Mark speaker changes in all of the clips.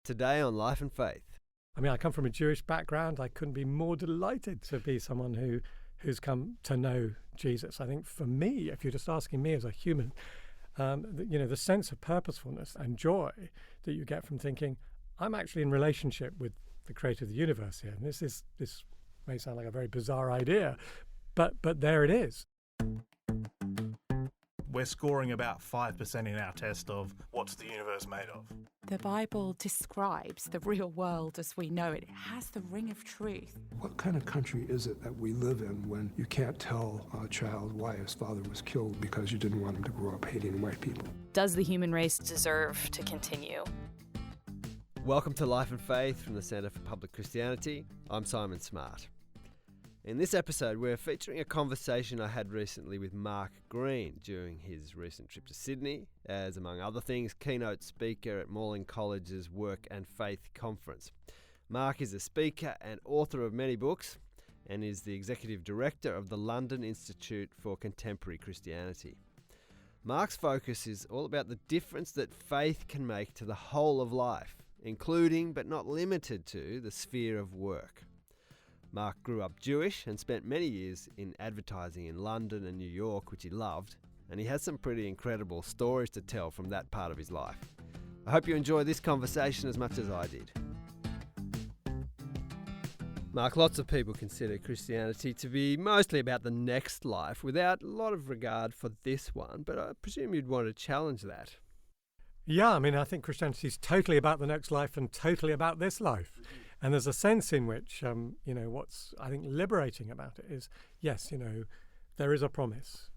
Speaker 1: today on Life and Faith.
Speaker 2: I mean, I come from a Jewish background. I couldn't be more delighted to be someone who's come to know Jesus. I think for me, if you're just asking me as a human, the sense of purposefulness and joy that you get from thinking, I'm actually in relationship with the creator of the universe here. And this may sound like a very bizarre idea, but there it is.
Speaker 3: We're scoring about 5% in our test of what's the universe made of.
Speaker 4: The Bible describes the real world as we know it. It has the ring of truth.
Speaker 5: What kind of country is it that we live in when you can't tell a child why his father was killed because you didn't want him to grow up hating white people?
Speaker 6: Does the human race deserve to continue?
Speaker 1: Welcome to Life and Faith from the Centre for Public Christianity. I'm Simon Smart. In this episode, we're featuring a conversation I had recently with Mark Greene during his recent trip to Sydney as, among other things, keynote speaker at Morling College's Work and Faith Conference. Mark is a speaker and author of many books and is the executive director of the London Institute for Contemporary Christianity. Mark's focus is all about the difference that faith can make to the whole of life, including but not limited to the sphere of work. Mark grew up Jewish and spent many years in advertising in London and New York, which he loved, and he has some pretty incredible stories to tell from that part of his life. I hope you enjoy this conversation as much as I did. Mark, lots of people consider Christianity to be mostly about the next life without a lot of regard for this one, but I presume you'd want to challenge that.
Speaker 2: Yeah, I mean, I think Christianity is totally about the next life and totally about this life. And there's a sense in which, what's, I think, liberating about it is, yes, there is a promise.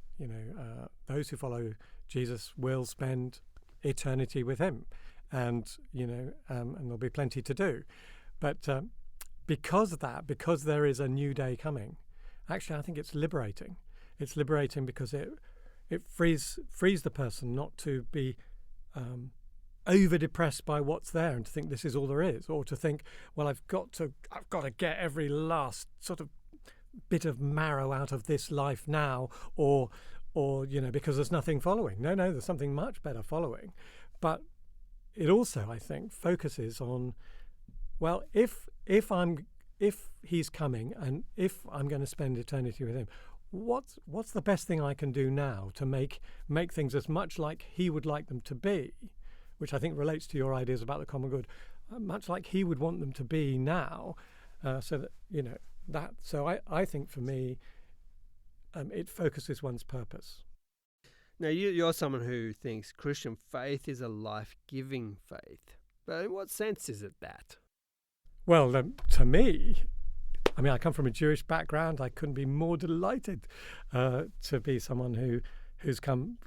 Speaker 2: Those who follow Jesus will spend eternity with him. And there'll be plenty to do. But because of that, because there is a new day coming, actually, I think it's liberating. It's liberating because it frees the person not to be over depressed by what's there and to think this is all there is, or to think, well, I've got to get every last sort of bit of marrow out of this life now, or because there's nothing following. No, there's something much better following. But it also, I think, focuses on, well, if he's coming and if I'm going to spend eternity with him, what's the best thing I can do now to make things as much like he would like them to be, which I think relates to your ideas about the common good, much like he would want them to be now, so that, So I think for me, it focuses one's purpose.
Speaker 1: Now, you're someone who thinks Christian faith is a life-giving faith, but in what sense is it that?
Speaker 2: Well, to me, I mean, I come from a Jewish background. I couldn't be more delighted to be someone who's come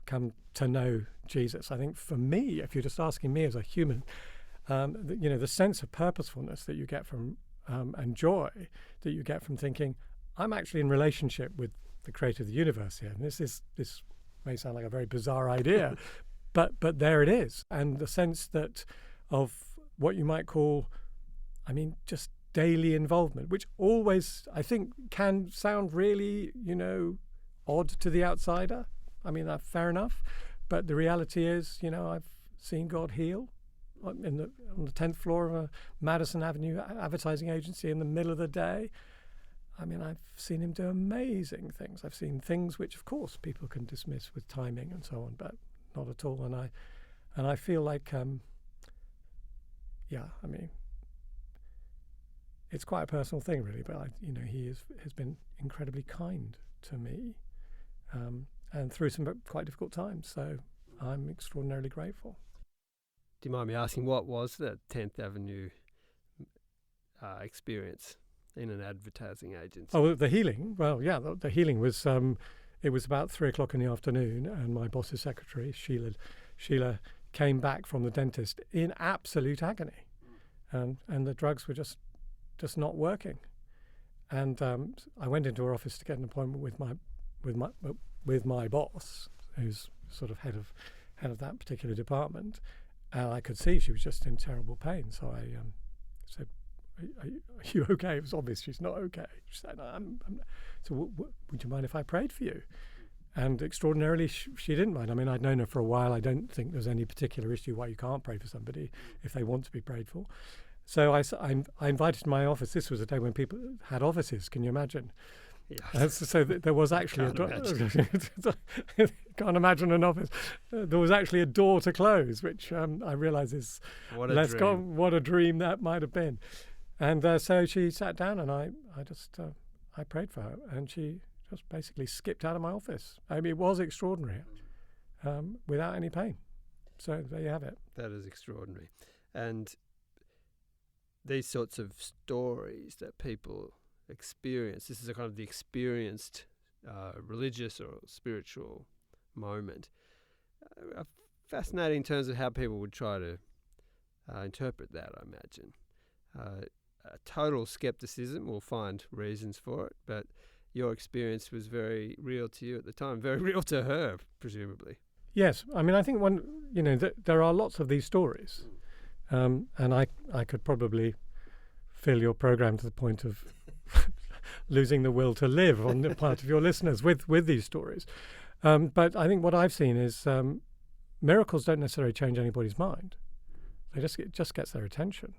Speaker 2: to know Jesus. I think for me, if you're just asking me as a human, the sense of purposefulness that you get from and joy that you get from thinking, I'm actually in relationship with the creator of the universe here. And this may sound like a very bizarre idea, but there it is. And the sense that of what you might call, I mean, just daily involvement, which always, I think, can sound really, odd to the outsider. I mean, that's fair enough. But the reality is, I've seen God heal on the 10th floor of a Madison Avenue advertising agency in the middle of the day. I mean, I've seen him do amazing things. I've seen things which, of course, people can dismiss with timing and so on, but not at all. And I feel like, it's quite a personal thing, really, but he has been incredibly kind to me, and through some quite difficult times. So I'm extraordinarily grateful.
Speaker 1: Do you mind me asking, what was the 10th Avenue experience in an advertising agency?
Speaker 2: Oh, the healing. Well, yeah, the healing was. It was about 3:00 in the afternoon, and my boss's secretary, Sheila, came back from the dentist in absolute agony, and the drugs were just not working. And I went into her office to get an appointment with my boss, who's sort of head of that particular department. And I could see she was just in terrible pain. So I said, "Are you okay?" It was obvious she's not okay. She said, "No, I'm." So would you mind if I prayed for you? And extraordinarily, she didn't mind. I mean, I'd known her for a while. I don't think there's any particular issue why you can't pray for somebody if they want to be prayed for. So I invited to my office. This was a day when people had offices. Can you imagine?
Speaker 1: Yeah.
Speaker 2: So there was actually can't imagine an office. There was actually a door to close, which I realise is
Speaker 1: What a
Speaker 2: dream that might have been. And so she sat down, and I prayed for her, and she just basically skipped out of my office. I mean, it was extraordinary, without any pain. So there you have it.
Speaker 1: That is extraordinary. And these sorts of stories that people experience, this is a kind of the experienced religious or spiritual moment, are fascinating in terms of how people would try to interpret that, I imagine. A total skepticism will find reasons for it, but your experience was very real to you at the time, very real to her, presumably.
Speaker 2: Yes, I mean, I think there are lots of these stories, and I could probably fill your program to the point of losing the will to live on the part of your listeners with these stories. But I think what I've seen is miracles don't necessarily change anybody's mind. It just gets their attention.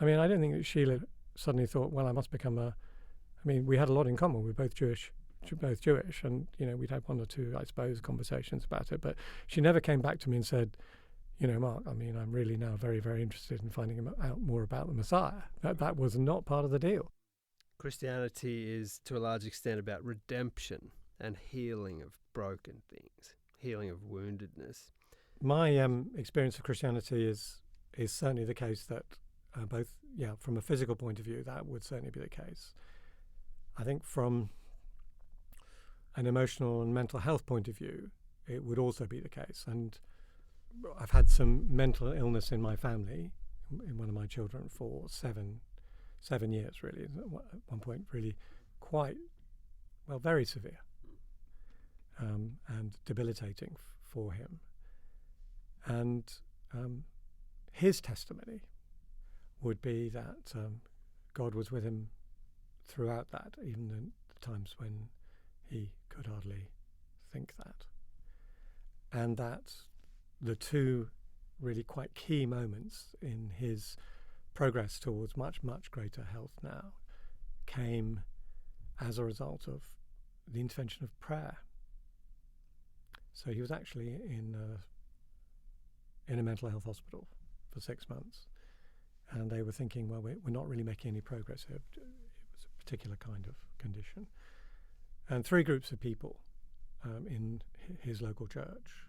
Speaker 2: I mean, I don't think that Sheila suddenly thought, well, I must become I mean, we had a lot in common. We're both Jewish, and we'd had one or two, I suppose, conversations about it. But she never came back to me and said, Mark, I mean, I'm really now very, very interested in finding out more about the Messiah. That was not part of the deal.
Speaker 1: Christianity is, to a large extent, about redemption and healing of broken things, healing of woundedness.
Speaker 2: My experience of Christianity is certainly the case that from a physical point of view, that would certainly be the case. I think from an emotional and mental health point of view, it would also be the case. And I've had some mental illness in my family, in one of my children, for seven years, really. At one point, really very severe and debilitating for him. And his testimony would be that God was with him throughout that, even in the times when he could hardly think that. And that the two really quite key moments in his progress towards much, much greater health now came as a result of the intervention of prayer. So he was actually in a mental health hospital for 6 months, and they were thinking, well, we're not really making any progress here. It was a particular kind of condition. And 3 groups of people in his local church,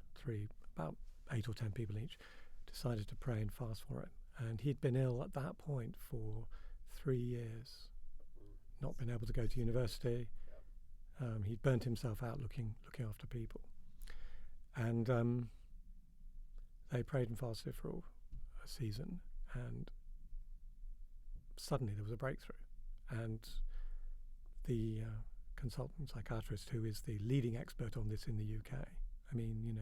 Speaker 2: about 8 or 10 people each, decided to pray and fast for him. And he'd been ill at that point for 3 years, not been able to go to university. He'd burnt himself out looking after people. And they prayed and fasted for a season, and suddenly there was a breakthrough. And the consultant psychiatrist, who is the leading expert on this in the UK, I mean,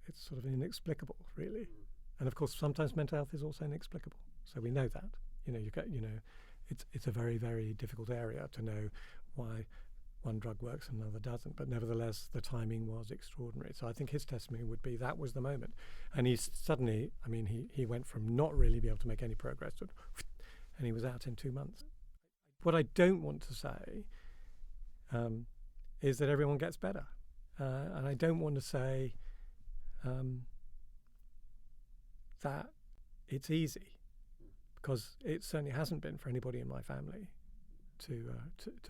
Speaker 2: it's sort of inexplicable, really. And of course, sometimes mental health is also inexplicable. So we know that. It's a very, very difficult area to know why one drug works and another doesn't. But nevertheless, the timing was extraordinary. So I think his testimony would be that was the moment. And he suddenly, I mean, he went from not really be able to make any progress to, and he was out in 2 months. What I don't want to say is that everyone gets better. And I don't want to say that it's easy, because it certainly hasn't been for anybody in my family to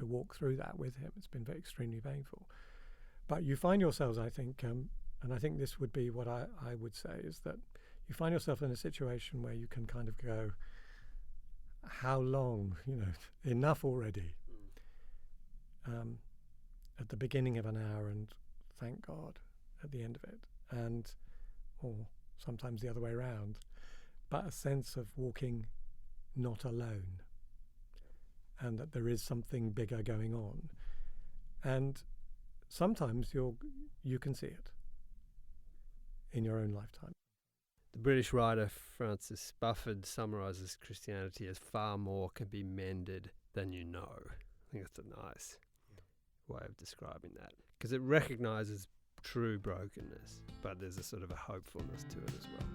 Speaker 2: walk through that with him. It's been extremely painful. But you find yourselves, I think, and I think this would be what I would say, is that you find yourself in a situation where you can kind of go, how long, enough already, at the beginning of an hour, and thank God at the end of it, or sometimes the other way around, but a sense of walking not alone, and that there is something bigger going on. And sometimes you can see it in your own lifetime.
Speaker 1: The British writer Francis Bufford summarises Christianity as far more can be mended than you know. I think that's a nice way of describing that, because it recognises true brokenness, but there's a sort of a hopefulness to it as well.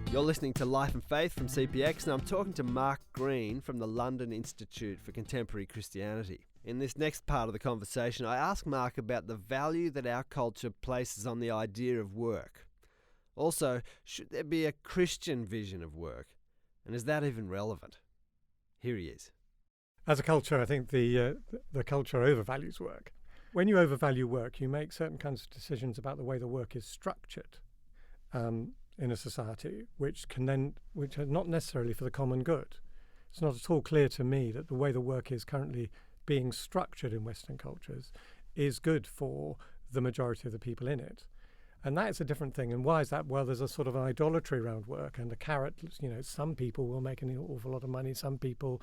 Speaker 1: You're listening to Life and Faith from CPX, and I'm talking to Mark Greene from the London Institute for Contemporary Christianity. In this next part of the conversation, I ask Mark about the value that our culture places on the idea of work. Also, should there be a Christian vision of work? And is that even relevant? Here he is.
Speaker 2: As a culture, I think the culture overvalues work. When you overvalue work, you make certain kinds of decisions about the way the work is structured in a society, which are not necessarily for the common good. It's not at all clear to me that the way the work is currently being structured in Western cultures is good for the majority of the people in it. And that is a different thing. And why is that? Well, there's a sort of an idolatry around work and a carrot. Some people will make an awful lot of money. Some people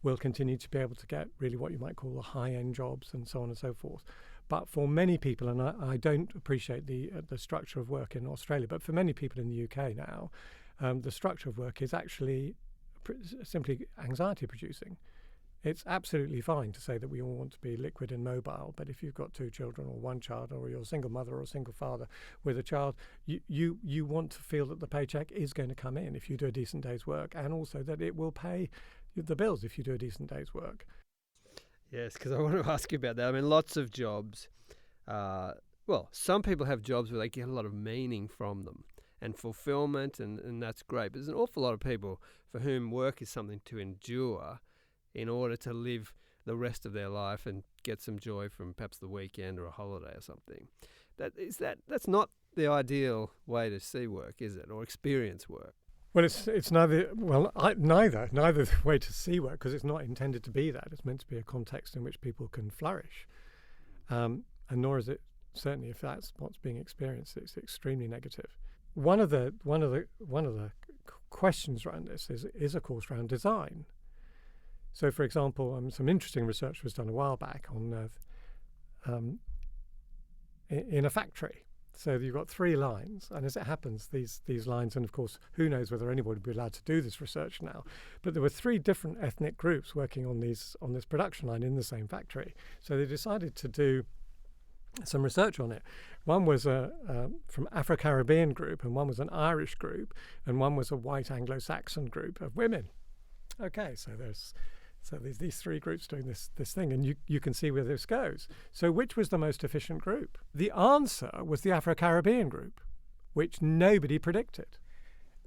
Speaker 2: will continue to be able to get really what you might call the high-end jobs and so on and so forth. But for many people, and I don't appreciate the structure of work in Australia, but for many people in the UK now, the structure of work is actually simply anxiety-producing. It's absolutely fine to say that we all want to be liquid and mobile, but if you've got 2 children or 1 child, or you're a single mother or a single father with a child, you want to feel that the paycheck is going to come in if you do a decent day's work, and also that it will pay the bills if you do a decent day's work.
Speaker 1: Yes, because I want to ask you about that. I mean, lots of jobs, some people have jobs where they get a lot of meaning from them and fulfillment, and that's great. But there's an awful lot of people for whom work is something to endure in order to live the rest of their life and get some joy from perhaps the weekend or a holiday or something. That's not the ideal way to see work, is it, or experience work?
Speaker 2: Well, it's neither the way to see work, because it's not intended to be that. It's meant to be a context in which people can flourish, and nor is it, certainly if that's what's being experienced, it's extremely negative. One of the questions around this is of course around design. So, for example, some interesting research was done a while back on in a factory. So you've got 3 lines, and as it happens, these lines, and of course, who knows whether anybody would be allowed to do this research now, but there were 3 different ethnic groups working on this production line in the same factory. So they decided to do some research on it. One was from Afro-Caribbean group, and one was an Irish group, and one was a white Anglo-Saxon group of women. Okay, so there's these 3 groups doing this thing, and you can see where this goes. So which was the most efficient group? The answer was the Afro-Caribbean group, which nobody predicted.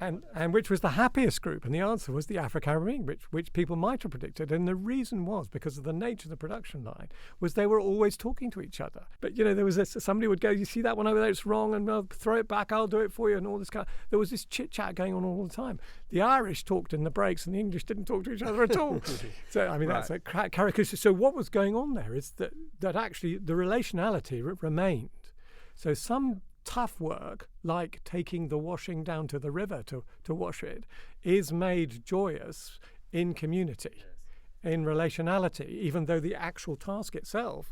Speaker 2: And which was the happiest group? And the answer was the Afro-Caribbean, which people might have predicted. And the reason was, because of the nature of the production line, was they were always talking to each other. But, there was somebody would go, you see that one over there, it's wrong, and I'll throw it back, I'll do it for you, and all this kind of, there was this chit-chat going on all the time. The Irish talked in the breaks, and the English didn't talk to each other at all. So, I mean, right. That's a characteristic. So what was going on there is that actually the relationality remained. So some tough work, like taking the washing down to the river to wash it, is made joyous in community, in relationality, even though the actual task itself,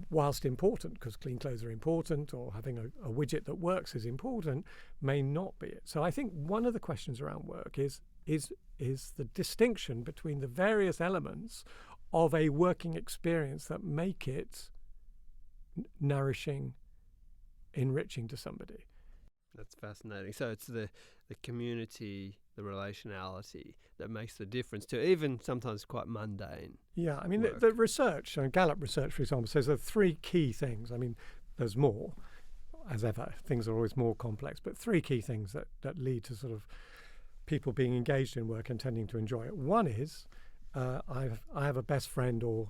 Speaker 2: whilst important, because clean clothes are important, or having a widget that works is important, may not be it. So I think one of the questions around work is the distinction between the various elements of a working experience that make it nourishing, enriching to somebody.
Speaker 1: That's fascinating. So it's the community, the relationality that makes the difference to even sometimes quite mundane.
Speaker 2: Yeah, I mean, the research, Gallup research, for example, says there are 3 key things. I mean, there's more, as ever. Things are always more complex, but 3 key things that lead to sort of people being engaged in work and tending to enjoy it. One is I have a best friend, or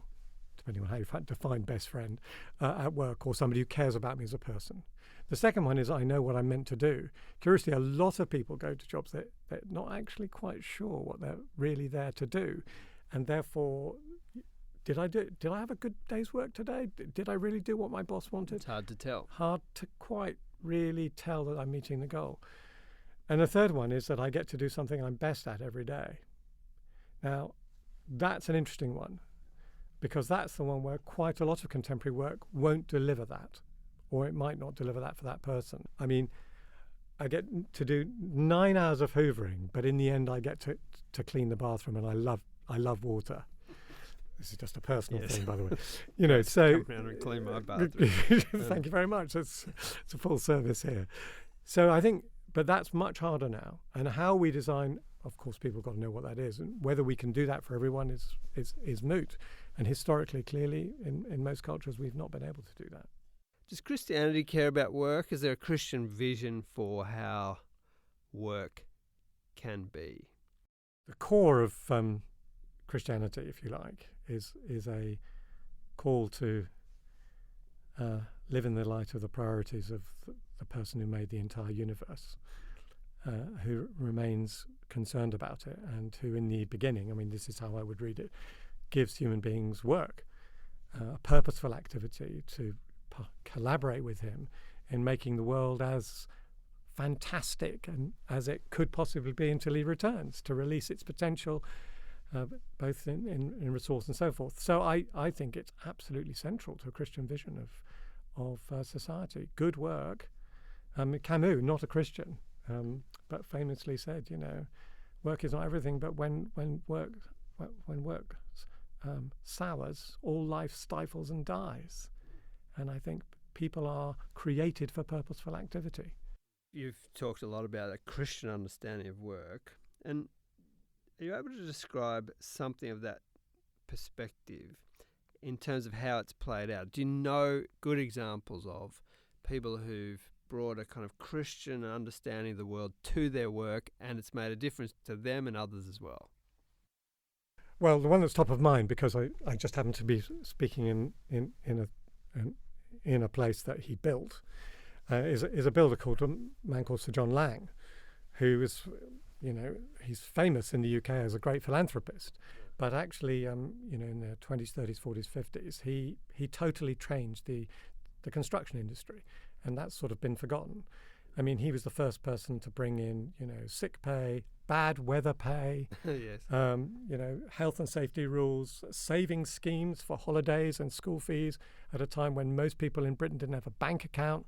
Speaker 2: depending on how you define best friend, at work, or somebody who cares about me as a person. The second one is I know what I'm meant to do. Curiously, a lot of people go to jobs that they're not actually quite sure what they're really there to do. And therefore, did I have a good day's work today? Did I really do what my boss wanted?
Speaker 1: It's hard to tell.
Speaker 2: Hard to quite really tell that I'm meeting the goal. And the third one is that I get to do something I'm best at every day. Now, that's an interesting one, because that's the one where quite a lot of contemporary work won't deliver that, or it might not deliver that for that person. I mean, I get to do 9 hours of hoovering, but in the end I get to clean the bathroom, and I love water. This is just a personal thing, by the way. You know, so
Speaker 1: come around and clean my bathroom.
Speaker 2: Thank you very much. It's a full service here. So I think, but that's much harder now. And how we design, of course, people have got to know what that is, and whether we can do that for everyone is moot. And historically, clearly, in most cultures, we've not been able to do that.
Speaker 1: Does Christianity care about work? Is there a Christian vision for how work can be?
Speaker 2: The core of Christianity, if you like, is a call to live in the light of the priorities of the person who made the entire universe, who remains concerned about it, and who in the beginning, I mean, this is how I would read it, gives human beings work, a purposeful activity to collaborate with him in making the world as fantastic and as it could possibly be until he returns to release its potential, both in resource and so forth. So I think it's absolutely central to a Christian vision of society. Good work. Camus, not a Christian, but famously said, you know, work is not everything, but when work sours, all life stifles and dies. And I think people are created for purposeful activity.
Speaker 1: You've talked a lot about a Christian understanding of work, and are you able to describe something of that perspective in terms of how it's played out? Do you know good examples of people who've brought a kind of Christian understanding of the world to their work, and it's made a difference to them and others as well?
Speaker 2: Well, the one that's top of mind, because I just happened to be speaking in a place that he built, is a builder called a man called Sir John Lang, who is, you know, he's famous in the UK as a great philanthropist, but actually, you know, in the 20s, 30s, 40s, 50s, he totally changed the construction industry, and that's sort of been forgotten. I mean, he was the first person to bring in, you know, sick pay, bad weather pay,
Speaker 1: Yes.
Speaker 2: you know, health and safety rules, saving schemes for holidays and school fees at a time when most people in Britain didn't have a bank account.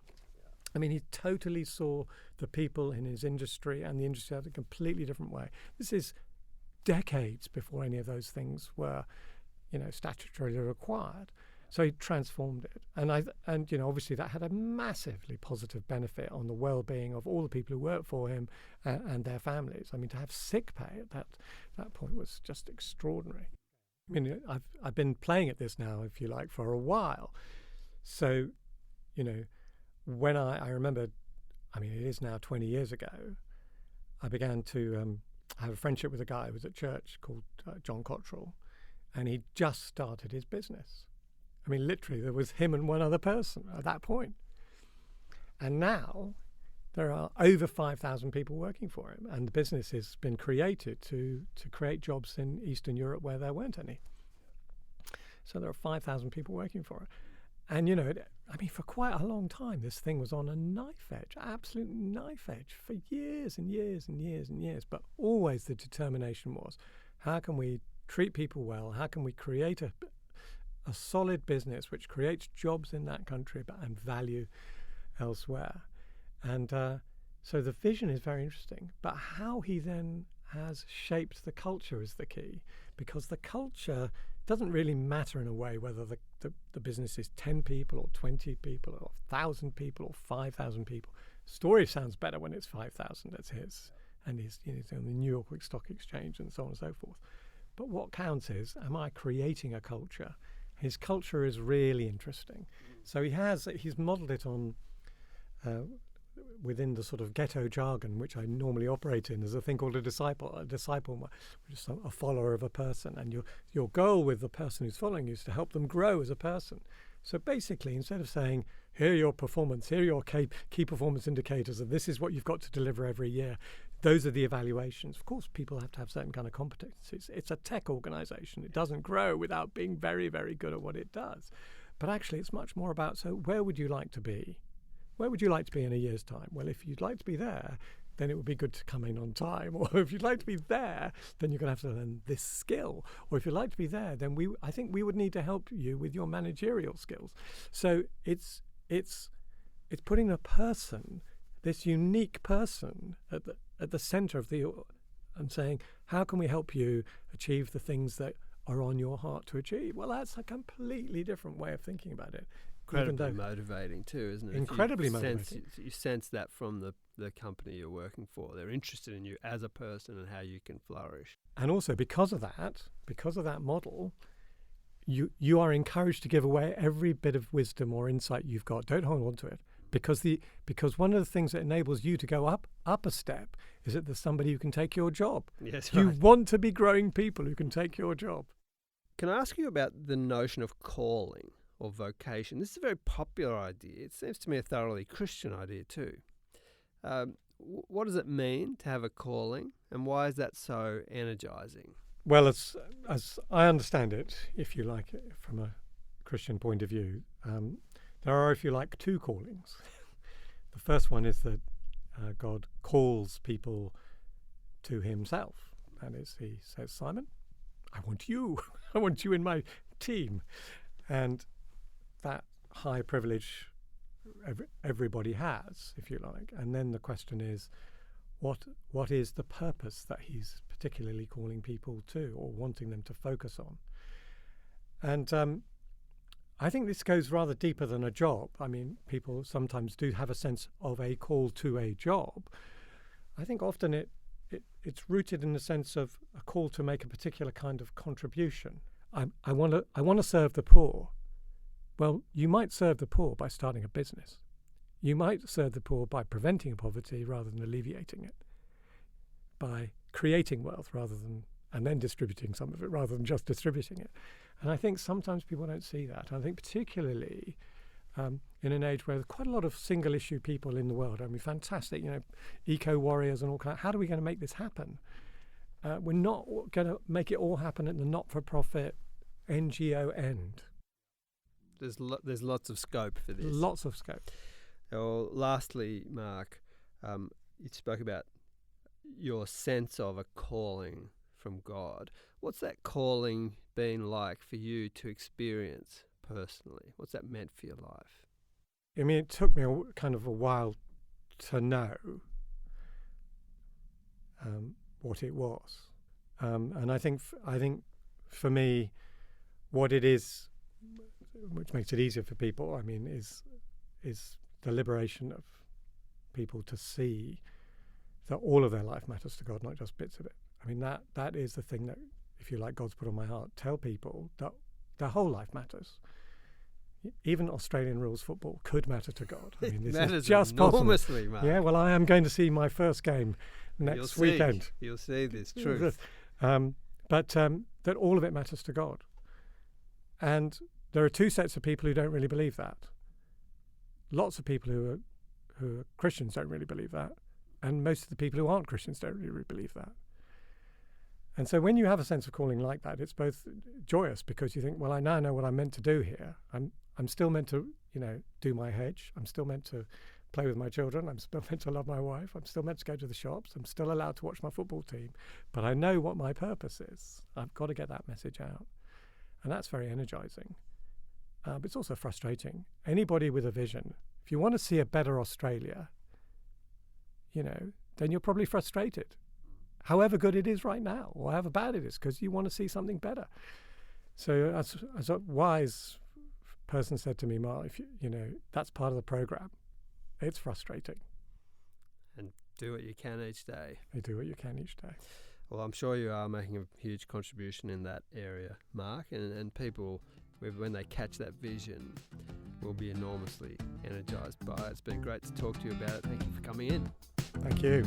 Speaker 2: I mean, he totally saw the people in his industry and the industry in a completely different way. This is decades before any of those things were, you know, statutorily required. So he transformed it, and you know, obviously that had a massively positive benefit on the well-being of all the people who worked for him and their families. I mean, to have sick pay at that point was just extraordinary. I mean, I've been playing at this now, if you like, for a while. So, you know, when I remember, I mean, it is now 20 years ago, I began to have a friendship with a guy who was at church called John Cottrell, and he just started his business. I mean, literally, there was him and one other person at that point. And now there are over 5,000 people working for him, and the business has been created to create jobs in Eastern Europe where there weren't any. So there are 5,000 people working for it. And, you know, I mean, for quite a long time, this thing was on a knife edge, absolute knife edge, for years and years and years and years. But always the determination was, how can we treat people well? How can we create a solid business which creates jobs in that country and value elsewhere? And so the vision is very interesting, but how he then has shaped the culture is the key, because the culture doesn't really matter in a way whether the business is 10 people or 20 people or 1,000 people or 5,000 people. Story sounds better when it's 5,000, that's his, and he's, you know, on the New York Stock Exchange and so on and so forth. But what counts is, am I creating a culture? His culture is really interesting. So he's modelled it on within the sort of ghetto jargon which I normally operate in. There's a thing called a disciple, which is a follower of a person, and your goal with the person who's following you is to help them grow as a person. So basically, instead of saying, here are your performance, here are your key performance indicators, and this is what you've got to deliver every year, those are the evaluations. Of course, people have to have certain kind of competencies. It's a tech organization. It doesn't grow without being very, very good at what it does. But actually, it's much more about, so where would you like to be? Where would you like to be in a year's time? Well, if you'd like to be there, then it would be good to come in on time. Or if you'd like to be there, then you're going to have to learn this skill. Or if you'd like to be there, then I think we would need to help you with your managerial skills. So it's putting a person this unique person at the centre of and saying, how can we help you achieve the things that are on your heart to achieve? Well, that's a completely different way of thinking about it.
Speaker 1: Incredibly motivating too, isn't it?
Speaker 2: Incredibly motivating.
Speaker 1: You sense that from the company you're working for. They're interested in you as a person and how you can flourish.
Speaker 2: And also because of that model, you are encouraged to give away every bit of wisdom or insight you've got. Don't hold on to it. Because one of the things that enables you to go up a step is that there's somebody who can take your job.
Speaker 1: Yes,
Speaker 2: you
Speaker 1: right.
Speaker 2: want to be growing people who can take your job.
Speaker 1: Can I ask you about the notion of calling or vocation? This is a very popular idea. It seems to me a thoroughly Christian idea too. What does it mean to have a calling, and why is that so energizing?
Speaker 2: Well, as I understand it, if you like it, from a Christian point of view, there are, if you like, two callings. The first one is that God calls people to himself. That is, he says, Simon, I want you. I want you in my team. And that high privilege everybody has, if you like. And then the question is, what is the purpose that he's particularly calling people to or wanting them to focus on? And I think this goes rather deeper than a job. I mean, people sometimes do have a sense of a call to a job. I think often it's rooted in the sense of a call to make a particular kind of contribution. I want to serve the poor. Well, you might serve the poor by starting a business. You might serve the poor by preventing poverty rather than alleviating it, by creating wealth and then distributing some of it rather than just distributing it. And I think sometimes people don't see that. I think particularly in an age where there's quite a lot of single-issue people in the world. I mean, fantastic, eco-warriors and all kind. How are we going to make this happen? We're not going to make it all happen at the not-for-profit NGO end.
Speaker 1: There's lots of scope for this.
Speaker 2: Lots of scope.
Speaker 1: Well, lastly, Mark, you spoke about your sense of a calling from God. What's that calling been like for you to experience personally? What's that meant for your life?
Speaker 2: I mean, it took me kind of a while to know what it was, and I think for me, what it is, which makes it easier for people, I mean, is the liberation of people to see that all of their life matters to God, not just bits of it. I mean, that is the thing that, if you like, God's put on my heart. Tell people that their whole life matters. Even Australian rules football could matter to God. I mean, this is just
Speaker 1: enormously, Mark.
Speaker 2: Yeah, well, I am going to see my first game next weekend.
Speaker 1: You'll see this truth.
Speaker 2: But that all of it matters to God. And there are two sets of people who don't really believe that. Lots of people who are Christians don't really believe that. And most of the people who aren't Christians don't really believe that. And so when you have a sense of calling like that, it's both joyous because you think, well, I now know what I'm meant to do here. I'm still meant to, do my hedge. I'm still meant to play with my children. I'm still meant to love my wife. I'm still meant to go to the shops. I'm still allowed to watch my football team. But I know what my purpose is. I've got to get that message out. And that's very energizing. But it's also frustrating. Anybody with a vision, if you want to see a better Australia, then you're probably frustrated. However good it is right now, or however bad it is, because you want to see something better. So as a wise person said to me, Mark, if that's part of the program. It's frustrating.
Speaker 1: And do what you can each day.
Speaker 2: You do what you can each day.
Speaker 1: Well, I'm sure you are making a huge contribution in that area, Mark, and people, when they catch that vision, will be enormously energised by it. It's been great to talk to you about it. Thank you for coming in.
Speaker 2: Thank you.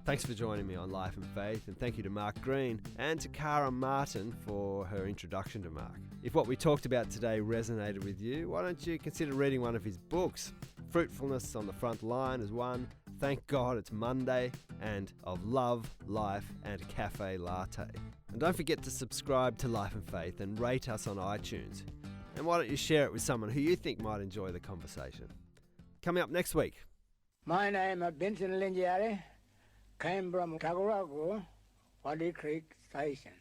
Speaker 1: Thanks for joining me on Life and Faith, and thank you to Mark Greene and to Cara Martin for her introduction to Mark. If what we talked about today resonated with you, why don't you consider reading one of his books? Fruitfulness on the Front Line is one, Thank God It's Monday, and Of Love, Life and Cafe Latte. And don't forget to subscribe to Life and Faith and rate us on iTunes. And why don't you share it with someone who you think might enjoy the conversation? Coming up next week.
Speaker 7: My name is Vincent Lingiari. Came from Kaguragu, Waddy Creek Station.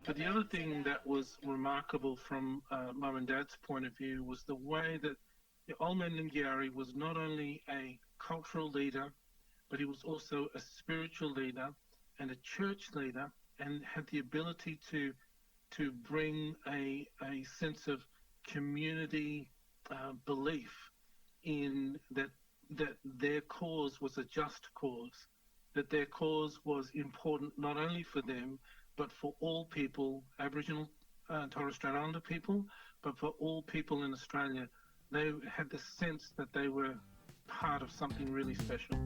Speaker 8: But the other thing that was remarkable from Mum and Dad's point of view was the way that the old man Lingiari was not only a cultural leader, but he was also a spiritual leader and a church leader, and had the ability to bring a sense of community belief in that their cause was a just cause, that their cause was important not only for them, but for all people, Aboriginal Torres Strait Islander people, but for all people in Australia. They had the sense that they were part of something really special.